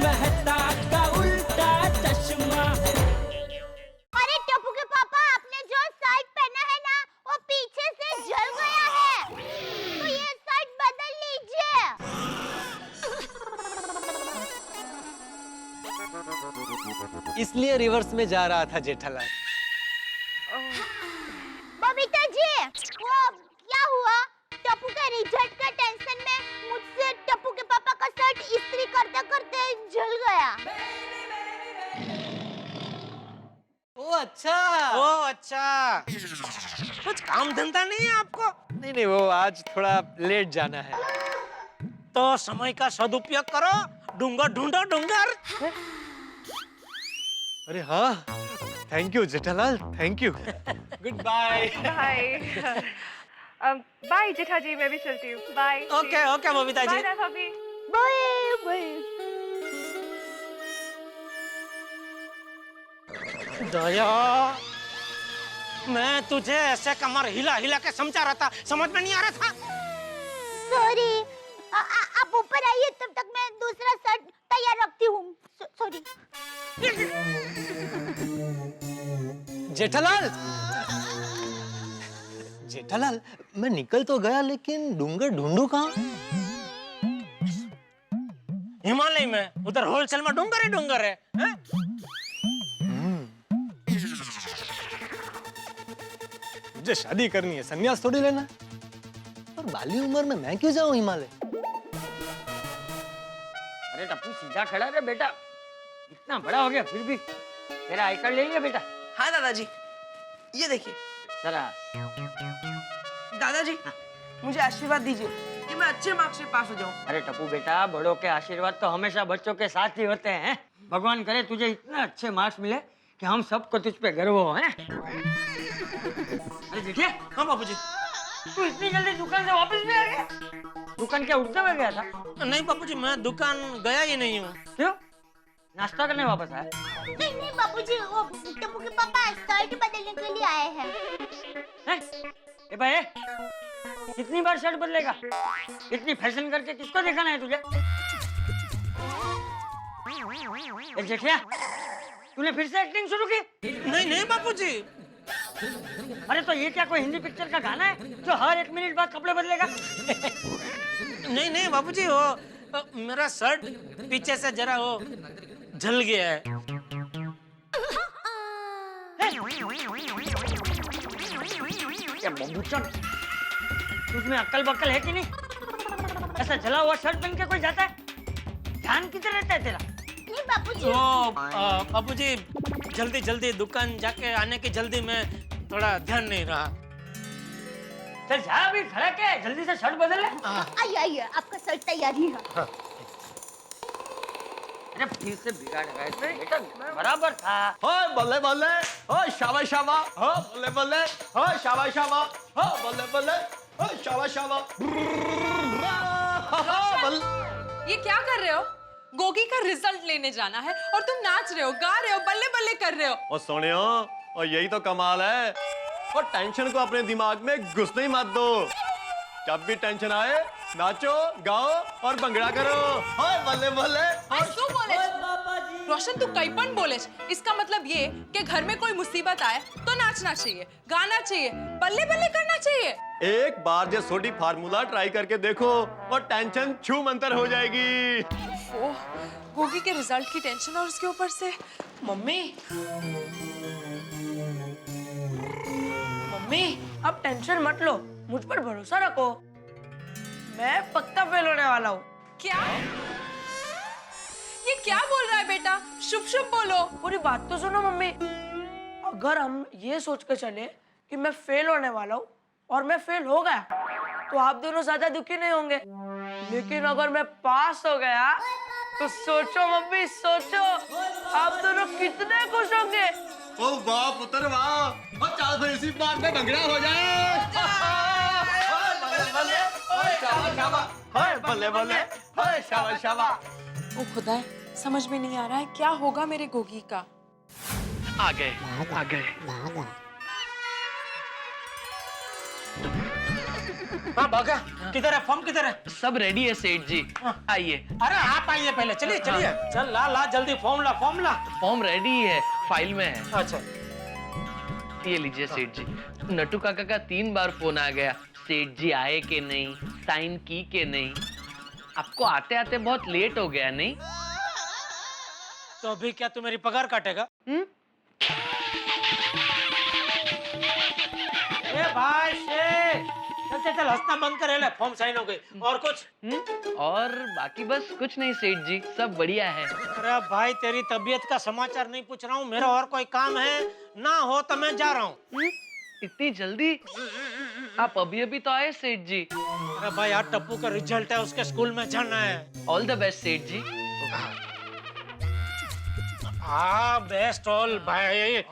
मेहता का उल्टा चश्मा। अरे टप्पू के पापा, आपने जो शर्ट पहना है ना वो पीछे से जल गया है, तो ये शर्ट बदल लीजिए। इसलिए रिवर्स में जा रहा था जेठालाल। बबीता जी, वो क्या हुआ? टप्पू के रिजल्ट का टेंशन में मुझसे टप्पू के पापा का शर्ट इस्त्री करते करते जल गया। ओ अच्छा। कुछ काम धंधा नहीं है आपको? नहीं, वो आज थोड़ा लेट जाना है। तो समय का सदुपयोग करो, डूंगर ढूंढो डूंगर। अरे हाँ, thank you Jethalal, thank you. Goodbye. Bye. Bye Jetha ji, मैं भी चलती हूँ। Bye. Okay Babita ji. Bye ना भाभी। Bye bye. दया, मैं तुझे ऐसे कमर हिला हिला के समझा रहा था, समझ में नहीं आ रहा था। सॉरी, आप ऊपर आइए, तब तक मैं दूसरा शर्ट तैयार रखती हूँ। सॉरी। जेठालाल, जेठालाल, मैं निकल तो गया लेकिन डूंगर ढूंढूं कहाँ? हिमालय में, उधर होलसेल में डूंगर ही डूंगर है, हैं? मुझे शादी करनी है, संन्यास थोड़ी लेना है। और बाली उम्र में मैं क्यों जाऊं हिमालय? अरे टप्पू सीधा खड़ा रहे बेटा, इतना बड़ा हो गया फिर भी। तेरा आई कार्ड ले लिया बेटा? हाँ दादाजी, ये देखिए। सरा दादाजी, मुझे आशीर्वाद दीजिए कि मैं अच्छे मार्क्स से पास हो जाऊं। अरे टप्पू बेटा, बड़ों के आशीर्वाद तो हमेशा बच्चों के साथ ही होते हैं। भगवान करे तुझे इतने अच्छे मार्क्स मिले कि हम सबको तुझ पे गर्व हो, हैं? अरे देखिए। हाँ बाबूजी। तू इतनी जल्दी दुकान से वापस भी आ गया? दुकान क्या उठते हुए गया था? नहीं बाबूजी, मैं दुकान गया ही नहीं हूँ। क्यों? नाश्ता करने वापस आया? नहीं बाबूजी, वो टप्पू के पापा शर्ट बदलने के लिए आए हैं। ए भाई, कितनी बार शर्ट बदलेगा? इतनी फैशन करके किसको दिखाना है तुझे? जेठिया, तूने फिर से एक्टिंग शुरू की? नहीं बाबूजी। अरे तो ये क्या कोई हिंदी पिक्चर का गाना है जो हर 1 मिनट बाद कपड़े बदलेगा? नहीं बाबूजी, वो मेरा शर्ट पीछे से जरा वो जल गया है। क्या बबूचन, तुझमें अक्ल बक्कल है कि नहीं? ऐसा जला हुआ शर्ट पहन के कोई जाता है? ध्यान किधर रहता है तेरा? नहीं बाबूजी। बाबूजी, जल्दी दुकान जाके आने की जल्दी में थोड़ा ध्यान नहीं रहा। चल जा, अभी खड़ा के जल्दी से शर्ट बदल ले। आइए, आपका शर्ट तैयार ही है। अरे फिर से बिगाड़ रहा है बेटा, बराबर था। ओए बल्ले बल्ले, ओए शाबाश शाबाश, हो बल्ले बल्ले, ओए शाबाश शाबाश, हो बल्ले बल्ले, ओए शाबाश शाबाश। ये क्या कर रहे हो? गोगी का रिजल्ट लेने जाना है और तुम नाच रहे हो, गा रहे हो, बल्ले बल्ले कर रहे हो। और सोनियो, और यही तो कमाल है। और टेंशन को अपने दिमाग में घुसने ही मत दो। जब भी टेंशन आए, नाचो, गाओ और भंगड़ा करो। ओए बल्ले बल्ले। શું બોલે છે? रोशन तू कईपन बोले छ। इसका मतलब ये कि घर में कोई मुसीबत आए तो नाचना चाहिए, गाना चाहिए, बल्ले बल्ले करना चाहिए। एक बार जो सोडी फार्मूला ट्राई करके देखो और टेंशन छू मंतर हो जाएगी। ओह, गोगी के रिजल्ट की टेंशन और उसके ऊपर से मम्मी, मम्मी, आप टेंशन मत लो, मुझ पर भरोसा रखो। मैं पक्का फेल होने वाला हूँ। क्या? ये क्या बोल रहा है बेटा? शुभ शुभ बोलो। पूरी बात तो सुनो मम्मी। अगर हम ये सोच कर चले कि मैं फेल होने वाला हूँ और मैं फेल हो गया, तो आप दोनों ज्यादा दुखी नहीं होंगे। लेकिन अगर मैं पास हो गया, तो सोचो मम्मी, सोचो, आप दोनों कितने खुश होंगे। ओ वाह पुत्र वाह, और चल फिर इसी बात में भंगड़ा हो जाए। बल्ले बल्ले, शाबाश शाबाश। ओ खुदा, समझ में नहीं आ रहा है क्या होगा मेरे गोगी का। आ गए। हाँ भागा, किधर है फॉर्म, किधर है? सब रेडी है सेठ जी, आइए। अरे आप आइए पहले, चलिए चलिए। चल ला ला जल्दी, फॉर्म ला, फॉर्म ला। फॉर्म रेडी है, फाइल में है। अच्छा ये लीजिए सेठ जी। नटू काका का 3 बार फोन आ गया, सेठ जी आए कि नहीं, साइन की के नहीं। आपको आते आते बहुत लेट हो गया नहीं? तो अभी क्या तू मेरी पगार काटेगा? ए भाई शेख, चल चल चल, हंसना बंद कर, ले फॉर्म साइन हो गई। और कुछ? और बाकी बस कुछ नहीं सेठ जी, सब बढ़िया है। अरे भाई तेरी तबीयत का समाचार नहीं पूछ रहा हूँ, मेरा और कोई काम है ना हो तो मैं जा रहा हूँ। इतनी जल्दी? आप अभी अभी तो आए सेठ जी। अरे भाई यार, टप्पू का रिजल्ट है, उसके स्कूल में जाना है। ऑल द बेस्ट सेठ जी। हाँ बेस्ट ऑल भाई।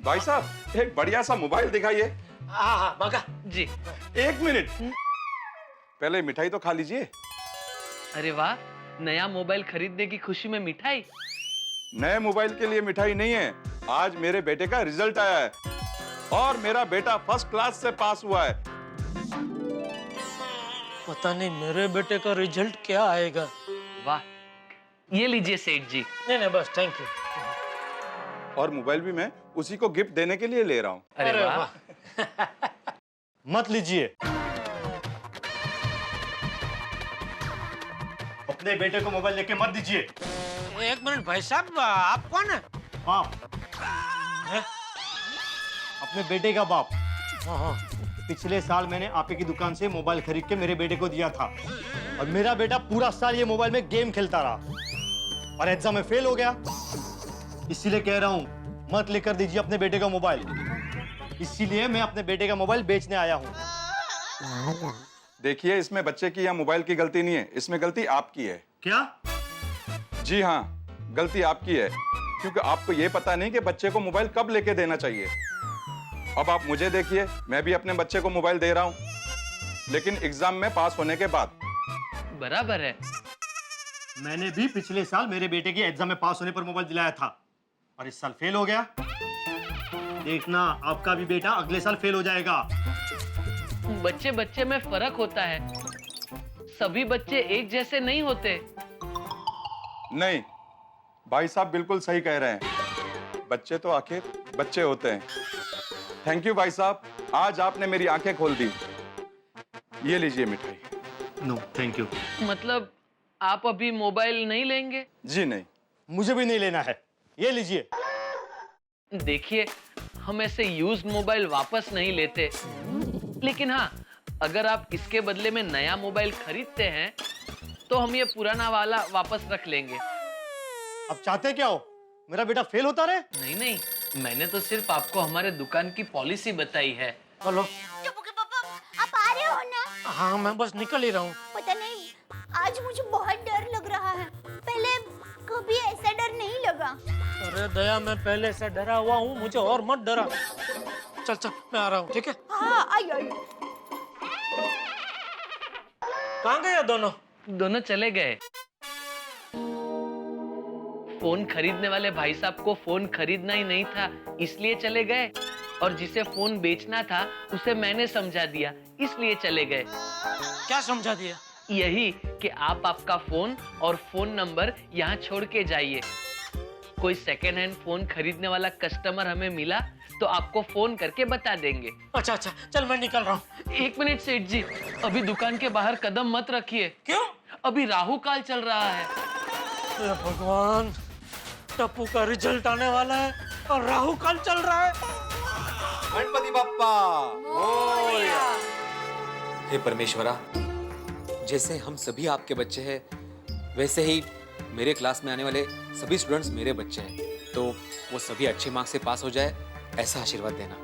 भाई साहब एक बढ़िया सा मोबाइल दिखाइए। हाँ हाँ भागा जी। 1 मिनट, पहले मिठाई तो खा लीजिए। अरे वाह, नया मोबाइल खरीदने की खुशी में मिठाई? नए मोबाइल के लिए मिठाई नहीं है, आज मेरे बेटे का रिजल्ट आया है और मेरा बेटा फर्स्ट क्लास से पास हुआ है। पता नहीं मेरे बेटे का रिजल्ट क्या आएगा। वाह, ये लीजिए सेठ जी। नहीं नहीं बस थैंक यू। और मोबाइल भी मैं उसी को गिफ्ट देने के लिए ले रहा हूँ। अरे वाह। मत लीजिए, अपने बेटे को मोबाइल लेके मत दीजिए। एक मिनट भाई साहब, आप कौन है? बाप, अपने बेटे का बाप। हाँ। पिछले साल मैंने आपे की दुकान से मोबाइल खरीद के मेरे बेटे को दिया था और मेरा बेटा पूरा साल ये मोबाइल में गेम खेलता रहा और एग्जाम में फेल हो गया। इसीलिए कह रहा हूँ मत लेकर दीजिए अपने बेटे का मोबाइल। इसीलिए मैं अपने बेटे का मोबाइल बेचने आया हूँ। देखिए इसमें बच्चे की या मोबाइल की गलती नहीं है, इसमें गलती आपकी है। क्या? जी हाँ, गलती आपकी है क्योंकि आपको ये पता नहीं कि बच्चे को मोबाइल कब लेके देना चाहिए। अब आप मुझे देखिए, मैं भी अपने बच्चे को मोबाइल दे रहा हूँ, लेकिन एग्जाम में पास होने के बाद। बराबर है। मैंने भी पिछले साल मेरे बेटे की एग्जाम में पास होने पर मोबाइल दिलाया था और इस साल फेल हो गया। देखना आपका भी बेटा अगले साल फेल हो जाएगा। बच्चे बच्चे में फर्क होता है, सभी बच्चे एक जैसे नहीं होते। नहीं, भाई साहब बिल्कुल सही कह रहे हैं, बच्चे तो आखिर बच्चे होते हैं। थैंक यू भाई साहब, आज आपने मेरी आंखें खोल दी। ये लीजिए मिठाई। No thank you. मतलब आप अभी मोबाइल नहीं लेंगे? जी नहीं, मुझे भी नहीं लेना है, ये लीजिए। देखिए, हम ऐसे यूज्ड मोबाइल वापस नहीं लेते, लेकिन हाँ, अगर आप इसके बदले में नया मोबाइल खरीदते हैं तो हम ये पुराना वाला वापस रख लेंगे। अब चाहते क्या हो, मेरा बेटा फेल होता रहे? नहीं नहीं, मैंने तो सिर्फ आपको हमारे दुकान की पॉलिसी बताई है। हेलो। टप्पू के पापा, आप आ रहे हो ना? हाँ मैं बस निकल ही रहा हूँ। पता नहीं, आज मुझे बहुत डर लग रहा है, पहले कभी ऐसा डर नहीं लगा। अरे दया, मैं पहले से डरा हुआ हूँ, मुझे और मत डरा। चल चल मैं आ रहा हूँ, ठीक है? हाँ आइए। कहाँ गए दोनों? दोनों चले गए। फोन खरीदने वाले भाई साहब को फोन खरीदना ही नहीं था, इसलिए चले गए, और जिसे फोन बेचना था उसे मैंने समझा दिया, इसलिए चले गए। क्या समझा दिया? यही कि आप आपका फोन और फोन नंबर यहाँ छोड़ के जाइए। कोई सेकेंड हैंड फोन खरीदने वाला कस्टमर हमें मिला तो आपको फोन करके बता देंगे। अच्छा अच्छा, चल मैं निकल रहा हूँ। 1 मिनट सेठ जी, अभी दुकान के बाहर कदम मत रखिए। क्यों? अभी राहु काल चल रहा है। हे भगवान, टप्पू का रिजल्ट आने वाला है और राहु काल चल रहा है। गणपति बप्पा मोरया। हे परमेश्वरा, जैसे हम सभी आपके बच्चे हैं, वैसे ही मेरे क्लास में आने वाले सभी स्टूडेंट्स मेरे बच्चे हैं, तो वो सभी अच्छे मार्क्स से पास हो जाए, ऐसा आशीर्वाद देना।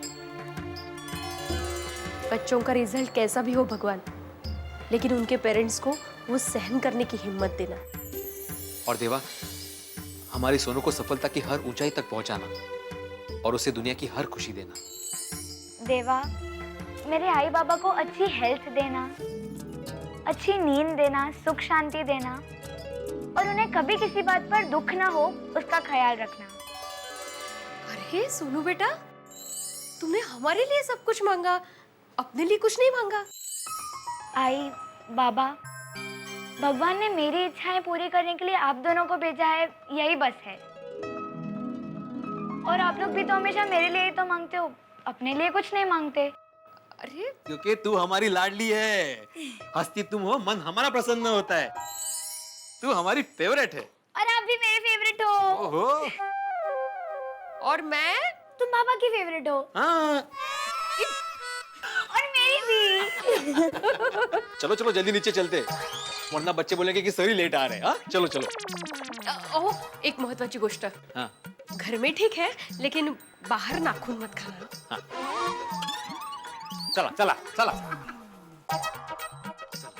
बच्चों का रिजल्ट कैसा भी हो भगवान, लेकिन उनके पेरेंट्स को वो सहन करने की हिम्मत देना। और देवा, हमारी सोनू को सफलता की हर ऊंचाई तक पहुंचाना और उसे दुनिया की हर खुशी देना। देवा, मेरे आई बाबा को अच्छी हेल्थ देना, अच्छी नींद देना, सुख शांति देना, और उन्हें कभी किसी बात पर दुख ना हो उसका ख्याल रखना। अरे सोनू बेटा, तुमने हमारे लिए सब कुछ मांगा, अपने लिए कुछ नहीं मांगा। आई बाबा, भगवान ने मेरी इच्छाएं पूरी करने के लिए आप दोनों को भेजा है, यही बस है। और आप लोग भी तो हमेशा मेरे लिए ही तो मांगते हो, अपने लिए कुछ नहीं मांगते। अरे क्योंकि तू हमारी लाडली है, हंसती तुम हो, मन हमारा प्रसन्न होता है। तू हमारी फेवरेट है। और आप भी मेरे फेवरेट हो। ओहो। और मैं तुम पापा की फेवरेट हो। हाँ। और मेरी भी। चलो चलो जल्दी नीचे चलते, वरना बच्चे बोलेंगे कि सभी लेट आ रहे हैं। हाँ चलो चलो। ओह, एक महत्वाची गोष्ट। हाँ। घर में ठीक है, लेकिन बाहर नाखून मत खाना। हाँ। चला चला चला।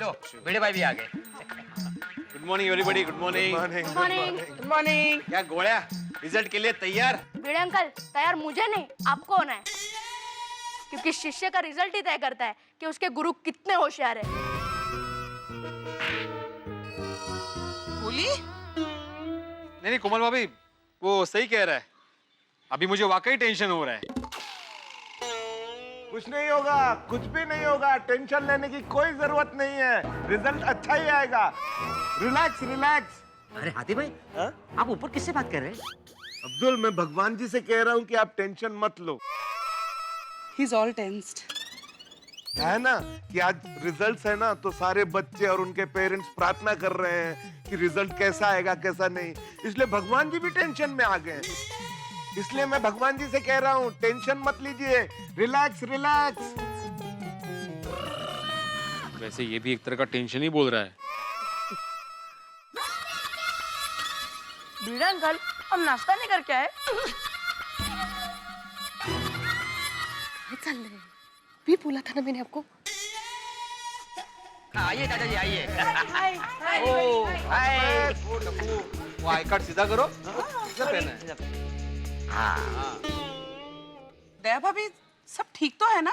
लो बड़े भाई भी आ गए। Good morning everybody, good morning. Good morning. क्या गोळ्या, रिजल्ट के लिए तैयार? भिड़े अंकल, तैयार मुझे नहीं आपको होना है, क्योंकि शिष्य का रिजल्ट ही तय करता है कि उसके गुरु कितने होशियार है। बोली नहीं कोमल भाभी, वो सही कह रहा है। अभी मुझे वाकई टेंशन हो रहा है। कुछ नहीं होगा, कुछ भी नहीं होगा, टेंशन लेने की कोई जरूरत नहीं है, रिजल्ट अच्छा ही आएगा। Relax relax. अरे हाथी भाई, आप ऊपर किससे बात कर रहे हैं? अब्दुल, मैं भगवान जी से कह रहा हूँ कि आप टेंशन मत लो। He is all tensed. है ना कि आज रिजल्ट्स है ना, तो सारे बच्चे और उनके पेरेंट्स प्रार्थना कर रहे हैं कि रिजल्ट कैसा आएगा कैसा नहीं, इसलिए भगवान जी भी टेंशन में आ गए। इसलिए मैं भगवान जी से कह रहा हूँ, टेंशन मत लीजिए, रिलैक्स रिलैक्स। वैसे ये भी एक तरह का टेंशन ही बोल रहा है। भिड़े अंकल, हम नाश्ता नहीं करके आए। चल रहे भी बोला था ना मैंने आपको। आइए दादाजी आइए। वो आई कार्ड सीधा करो। सीधा पहना है। दया भाभी, सब ठीक तो है ना?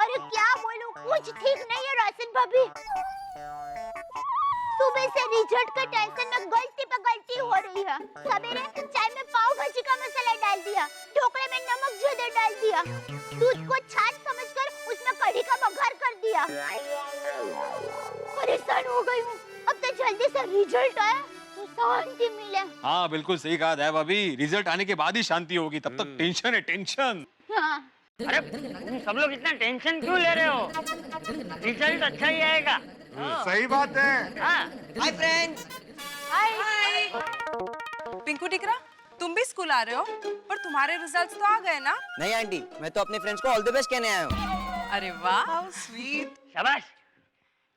अरे क्या बोलूं, कुछ ठीक नहीं है रोशन भाभी। सुबह से रिजल्ट का टेंशन में गलती पे गलती हो रही है। सवेरे चाय में पाव भाजी का मसाला डाल दिया, ढोकले में नमक ज्यादा डाल दिया, दूध को छाछ समझकर उसमें कढ़ी का बघार कर दिया। परेशान हो गई हूँ, अब तो जल्दी से रिजल्ट आए तो शांति मिले। हाँ बिल्कुल सही कहा दया भाभी, रिजल्ट आने के बाद ही शांति होगी, तब तक टेंशन है टेंशन। हाँ। अरे तुम सब लोग इतना टेंशन क्यों ले रहे हो? रिजल्ट अच्छा ही आएगा। सही बात है। Hi friends. Hi. Pinku Tikra, तुम भी स्कूल आ रहे हो, पर तुम्हारे रिजल्ट्स तो आ गए ना? नहीं आंटी, मैं तो अपने फ्रेंड्स को ऑल द बेस्ट कहने आया हूँ। अरे वाह, हाउ स्वीट। शाबाश,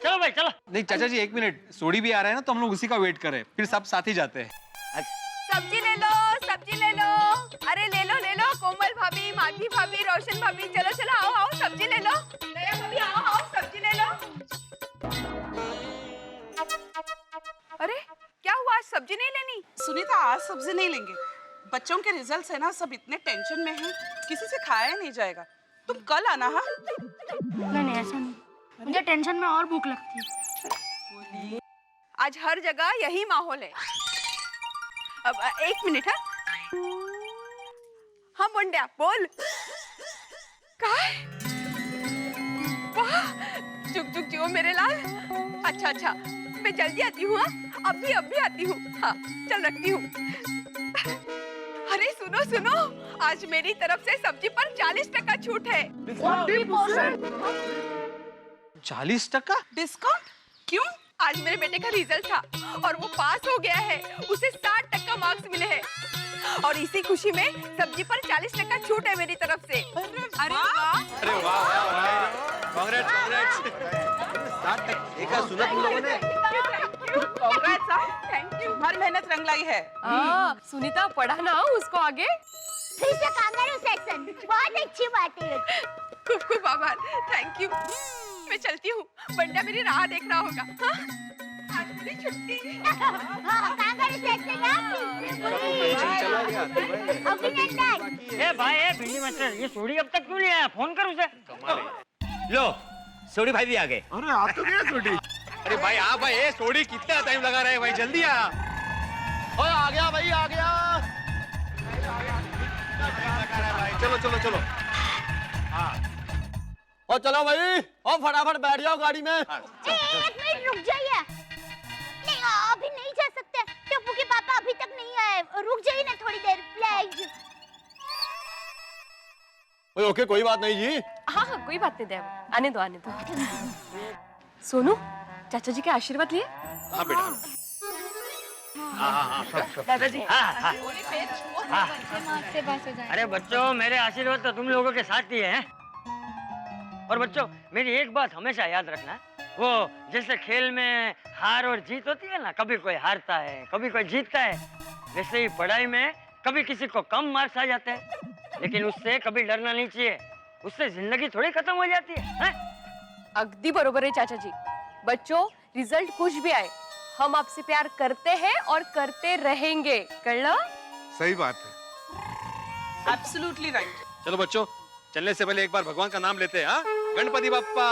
चलो भाई चलो। नहीं चाचा जी एक मिनट, सोडी भी आ रहा है ना, तो हम लोग उसी का वेट कर रहे हैं, फिर सब साथ ही जाते हैं। सब्जी ले लो, सब्जी ले लो। अरे ले लो ले लो, कोमल भाभी, माधवी भाभी, रोशन भाभी, चलो चलो आओ आओ, सब्जी ले लो। दया भाभी आओ आओ, सब्जी ले लो। अरे क्या हुआ, आज सब्जी नहीं लेनी? सुनीता, आज सब्जी नहीं लेंगे। बच्चों के रिजल्ट्स है ना, सब इतने टेंशन में हैं, किसी से खाया नहीं जाएगा। तुम कल आना। हाँ नहीं ऐसा नहीं, मुझे टेंशन में और भूख लगती है। आज हर जगह यही माहौल है। अब एक मिनट। हाँ मुंडिया बोल। काय? वाह, चुक चुक जियो मेरे लाल। अच्छा अच्छा, मैं जल्दी आती हूँ। अभी आती हूँ। हाँ चल रखती हूँ। अरे सुनो सुनो, आज मेरी तरफ से सब्जी पर 40% छूट है। 40%? डिस्काउंट? क्यों? आज मेरे बेटे का रिजल्ट था और वो पास हो गया है, उसे 60% मार्क्स मिले हैं और इसी खुशी में सब्जी पर 40% छूट है मेरी तरफ से। अरे वाह! अरे वाह वाह वाह, कांग्रेट्स कांग्रेट्स। 60% देखा, सुना तुम लोगों ने? Thank you. हर मेहनत रंग लाई है। सुनीता पढ़ा ना उसको आगे। फिर से कांगारू सेक्शन, बहुत अच्छी बात है। खूब खूब आभार, थैंक यू। मैं चलती हूँ, बंडा मेरी राह देख रहा होगा। हाँ? आज मेरी छुट्टी। कांगारू सेक्शन चला गया। अभिनंदन। ए भाई, ए भिंडी मास्टर, ये सोडी अब तक क्यों नहीं आया? फोन कर उसे। लो, सोडी भाई भी आ गए। अरे आप तो गया सोडी। अरे भाई आ भाई, ए सोडी कितना टाइम लगा रहे हैं भाई, जल्दी आ। आ गया भाई, आ गया। चलो चलो चलो। हाँ और चलो भाई, और फटाफट बैठ जाओ गाड़ी में। एक मिनट रुक जाइए। नहीं अभी नहीं जा सकते, टप्पू के पापा अभी तक नहीं आए, रुक जाइए ना थोड़ी देर प्लीज। ओके कोई बात नहीं जी। हाँ हाँ कोई बात नहीं देव, आने दो आने दो। सोनू चाचा जी के आशीर्वाद लिए? हाँ बेटा। दादाजी अरे बच्चों, मेरे आशीर्वाद तो तुम लोगों के साथ ही है। और बच्चों, मेरी एक बात हमेशा याद रखना, वो जैसे खेल में हार और जीत होती है ना, कभी कोई हारता है कभी कोई जीतता है, वैसे ही पढ़ाई में कभी किसी को कम मार्क्स आ जाते हैं, लेकिन उससे कभी डरना नहीं चाहिए, उससे जिंदगी थोड़ी खत्म हो जाती है? अगदी बरोबर है चाचा जी। बच्चों, रिजल्ट कुछ भी आए, हम आपसे प्यार करते हैं और करते रहेंगे, कर लो? सही बात है। Absolutely right. चलो बच्चों, चलने से पहले एक बार भगवान का नाम लेते हैं। हाँ, गणपति बप्पा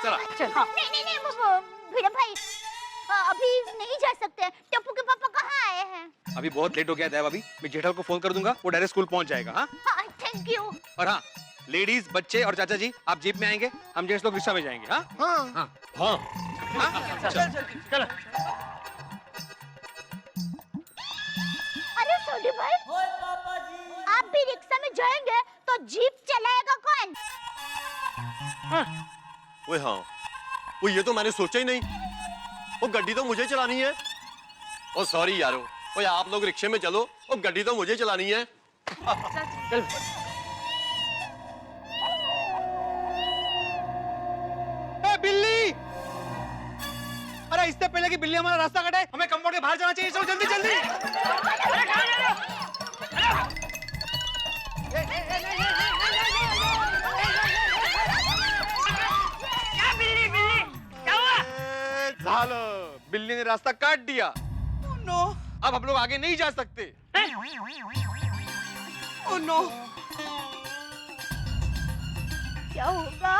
चला। नहीं भिड़ा भाई, अभी नहीं जा सकते, टप्पू के पापा कहाँ आए हैं? अभी बहुत लेट हो गया देव, अभी मैं जेठल को फोन कर दूंगा, वो डायरेक्ट स्कूल पहुंच जाएगा। हाँ थैंक यू। और हाँ, लेडीज, बच्चे और चाचा जी आप जीप में आएंगे, हम जेंट्स लोग रिक्शा में जाएंगे। हाँ हाँ हाँ चलो। अरे सोनी भाई, आप भी रिक्शा में जाएंगे तो जीप चलाएगा कौन? ओए हाँ, वो ये तो मैंने सोचा ही नहीं, वो गड्डी तो मुझे चलानी है। ओ सॉरी यारो, ओए आप लोग रिक्शे में चलो, वो गड्डी तो मुझे चलानी है। चल। बिल्ली, अरे इससे पहले कि बिल्ली हमारा रास्ता काटे, हमें कंपाउंड के बाहर जाना चाहिए। चलो जल्दी जल्दी। क्या बिल्ली बिल्ली, क्या हुआ? झालं, बिल्ली ने रास्ता काट दिया। नो। अब हम लोग आगे नहीं जा सकते। Oh no. क्या होगा?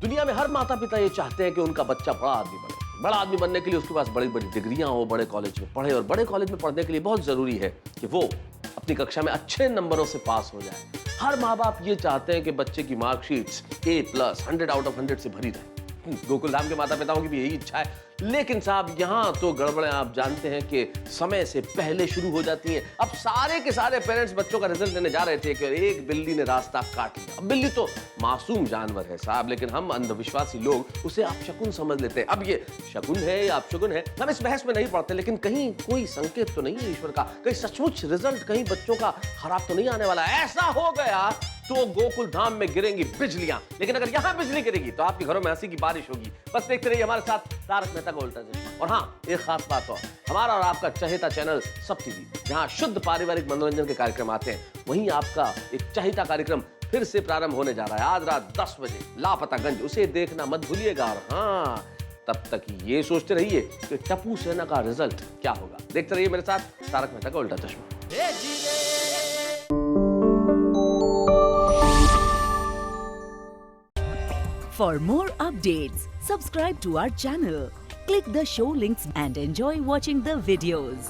दुनिया में हर माता पिता ये चाहते हैं कि उनका बच्चा बड़ा आदमी बने। बड़ा आदमी बनने के लिए उसके पास बड़ी बड़ी डिग्रियां हो, बड़े कॉलेज में पढ़े, और बड़े कॉलेज में पढ़ने के लिए बहुत जरूरी है कि वो अपनी कक्षा में अच्छे नंबरों से पास हो जाए। हर माँ बाप ये चाहते हैं कि बच्चे की मार्कशीट्स A+, 100 आउट ऑफ 100 से भरी रहे। गोकुल धाम के माता पिताओं की भी यही इच्छा है, लेकिन साहब यहाँ तो गड़बड़ें आप जानते हैं कि समय से पहले शुरू हो जाती हैं। अब सारे के सारे पेरेंट्स बच्चों का रिजल्ट लेने जा रहे थे कि एक बिल्ली ने रास्ता काट लिया। अब बिल्ली तो मासूम जानवर है साहब, लेकिन हम अंधविश्वासी लोग उसे अपशकुन समझ लेते हैं। अब ये शकुन है या अपशकुन है, हम इस बहस में नहीं पड़ते, लेकिन कहीं कोई संकेत तो नहीं है ईश्वर का, कहीं सचमुच रिजल्ट कहीं बच्चों का खराब तो नहीं आने वाला। ऐसा हो गया तो गोकुल धाम में गिरेंगी बिजलियां, लेकिन अगर यहाँ बिजली गिरेगी तो आपके घरों में हंसी की बारिश होगी। बस देखते रहिए हमारे साथ तारक मेहता का उल्टा चश्मा। और हाँ, एक खास बात और, हमारा और आपका चहेता चैनल सब टीवी, जहाँ शुद्ध पारिवारिक मनोरंजन के कार्यक्रम आते हैं, वहीं आपका एक चहेता कार्यक्रम फिर से प्रारंभ होने जा रहा है आज रात 10 बजे, लापतागंज। उसे देखना मत भूलिएगा। और हाँ, तब तक ये सोचते रहिए कि टप्पू सेना का रिजल्ट क्या होगा। देखते रहिए मेरे साथ तारक मेहता का उल्टा चश्मा। For more updates, subscribe to our channel, click the show links and enjoy watching the videos.